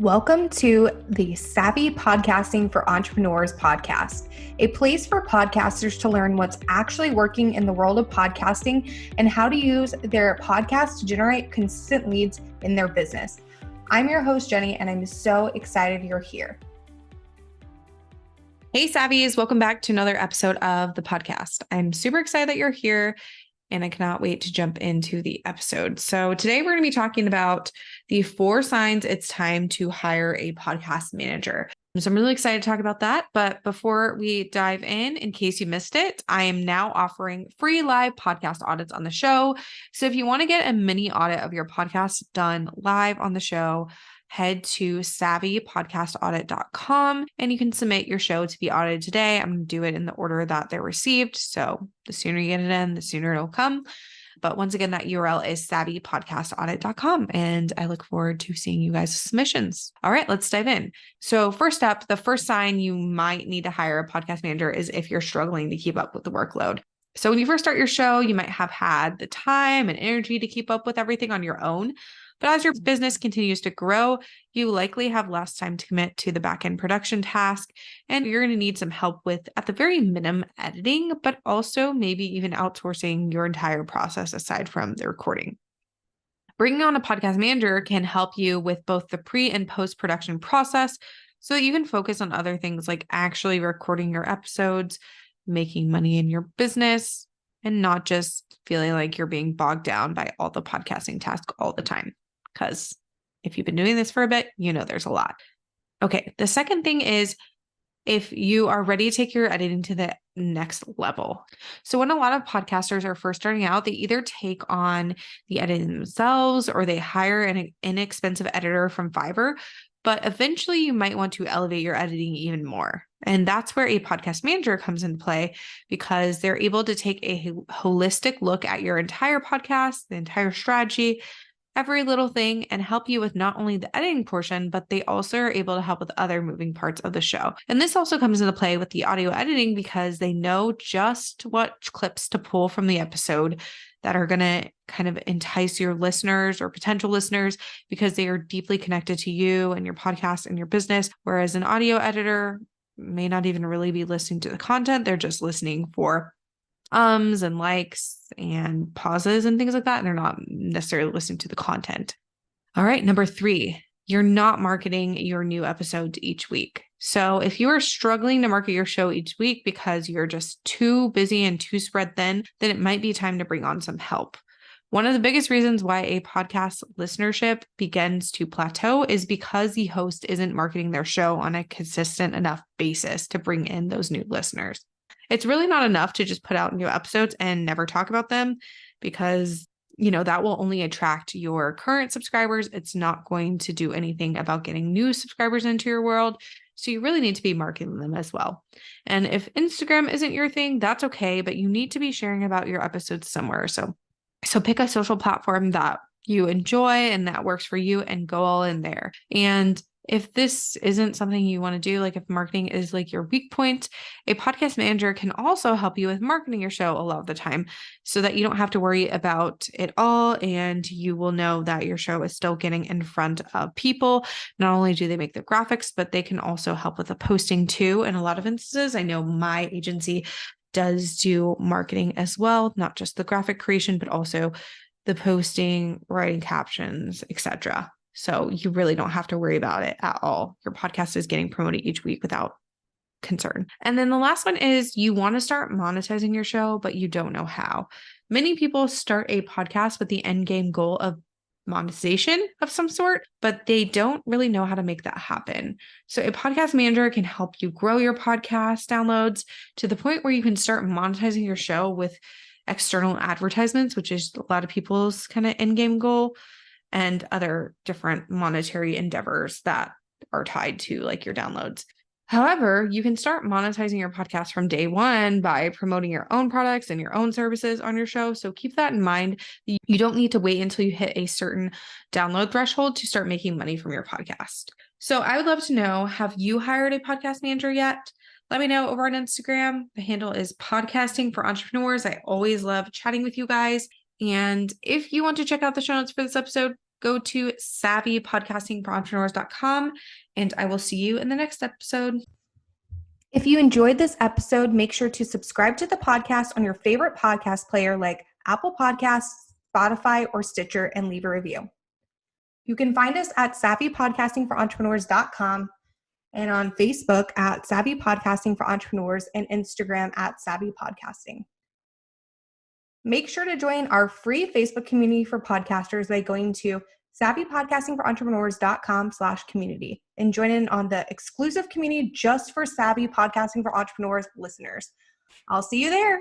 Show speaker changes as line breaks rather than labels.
Welcome to the Savvy Podcasting for Entrepreneurs podcast, a place for podcasters to learn what's actually working in the world of podcasting and how to use their podcast to generate consistent leads in their business. I'm your host, Jenny, and I'm so excited you're here. Hey, Savvies, welcome back to another episode of the podcast. I'm super excited that you're here, and I cannot wait to jump into the episode. So today we're going to be talking about the 4 signs it's time to hire a podcast manager. So I'm really excited to talk about that. But before we dive in case you missed it, I am now offering free live podcast audits on the show. So if you want to get a mini audit of your podcast done live on the show, head to savvypodcastaudit.com and you can submit your show to be audited today. I'm going to do it in the order that they're received. So the sooner you get it in, the sooner it'll come. But once again, that URL is savvypodcastaudit.com. And I look forward to seeing you guys' submissions. All right, let's dive in. So first up, the first sign you might need to hire a podcast manager is if you're struggling to keep up with the workload. So when you first start your show, you might have had the time and energy to keep up with everything on your own. But as your business continues to grow, you likely have less time to commit to the back-end production task, and you're going to need some help with, at the very minimum, editing, but also maybe even outsourcing your entire process aside from the recording. Bringing on a podcast manager can help you with both the pre- and post-production process so that you can focus on other things like actually recording your episodes, making money in your business, and not just feeling like you're being bogged down by all the podcasting tasks all the time. Because if you've been doing this for a bit, you know there's a lot. Okay, the second thing is if you are ready to take your editing to the next level. So when a lot of podcasters are first starting out, they either take on the editing themselves or they hire an inexpensive editor from Fiverr. But eventually you might want to elevate your editing even more. And that's where a podcast manager comes into play because they're able to take a holistic look at your entire podcast, the entire strategy, every little thing, and help you with not only the editing portion, but they also are able to help with other moving parts of the show. And this also comes into play with the audio editing because they know just what clips to pull from the episode that are going to kind of entice your listeners or potential listeners because they are deeply connected to you and your podcast and your business. Whereas an audio editor may not even really be listening to the content. They're just listening for ums and likes and pauses and things like that. And they're not necessarily listening to the content. All right. Number 3, you're not marketing your new episodes each week. So if you are struggling to market your show each week because you're just too busy and too spread thin, then it might be time to bring on some help. One of the biggest reasons why a podcast listenership begins to plateau is because the host isn't marketing their show on a consistent enough basis to bring in those new listeners. It's really not enough to just put out new episodes and never talk about them because, that will only attract your current subscribers. It's not going to do anything about getting new subscribers into your world. So you really need to be marketing them as well. And if Instagram isn't your thing, that's okay, but you need to be sharing about your episodes somewhere. So pick a social platform that you enjoy and that works for you and go all in there. And if this isn't something you want to do, like if marketing is like your weak point, a podcast manager can also help you with marketing your show a lot of the time so that you don't have to worry about it all. And you will know that your show is still getting in front of people. Not only do they make the graphics, but they can also help with the posting too. In a lot of instances, I know my agency does do marketing as well, not just the graphic creation, but also the posting, writing captions, etc. So you really don't have to worry about it at all. Your podcast is getting promoted each week without concern. And then the last one is you want to start monetizing your show, but you don't know how. Many people start a podcast with the end game goal of monetization of some sort, but they don't really know how to make that happen. So a podcast manager can help you grow your podcast downloads to the point where you can start monetizing your show with external advertisements, which is a lot of people's kind of end game goal, and other different monetary endeavors that are tied to like your downloads. However, you can start monetizing your podcast from day one by promoting your own products and your own services on your show. So keep that in mind. You don't need to wait until you hit a certain download threshold to start making money from your podcast. So I would love to know, have you hired a podcast manager yet? Let me know over on Instagram. The handle is Podcasting for Entrepreneurs. I always love chatting with you guys. And if you want to check out the show notes for this episode, go to savvypodcastingforentrepreneurs.com, and I will see you in the next episode.
If you enjoyed this episode, make sure to subscribe to the podcast on your favorite podcast player like Apple Podcasts, Spotify, or Stitcher, and leave a review. You can find us at savvypodcastingforentrepreneurs.com and on Facebook at Savvy Podcasting for Entrepreneurs and Instagram at Savvy Podcasting. Make sure to join our free Facebook community for podcasters by going to savvypodcastingforentrepreneurs.com/community and join in on the exclusive community just for Savvy Podcasting for Entrepreneurs listeners. I'll see you there.